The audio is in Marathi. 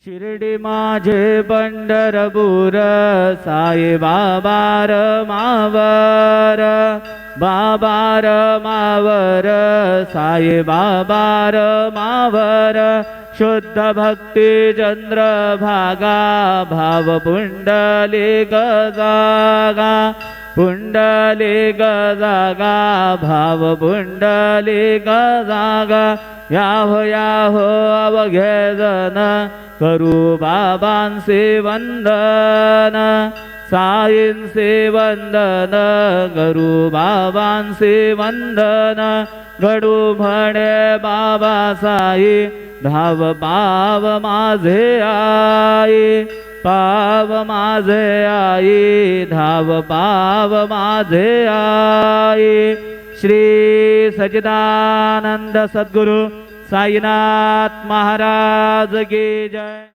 शिर्डी माझे पंढरपूर साई बाबार मावर बाबार मावर साई बाबार मावर शुद्ध भक्ती चंद्र भागा भाव पुंडलिक जागा पुंडलिक जागा भाव पुंडलिक जागा याहो याहो अवघे जन करू बाबांचे वंदन साईंचे वंदन करू बाबांचे वंदन घडू म्हणे बाबा साई धाव पाव माझे आई पाव माझे आई धाव पाव माझे आई। श्री सच्चिदानंद सद्गुरु साईनाथ महाराज की जय।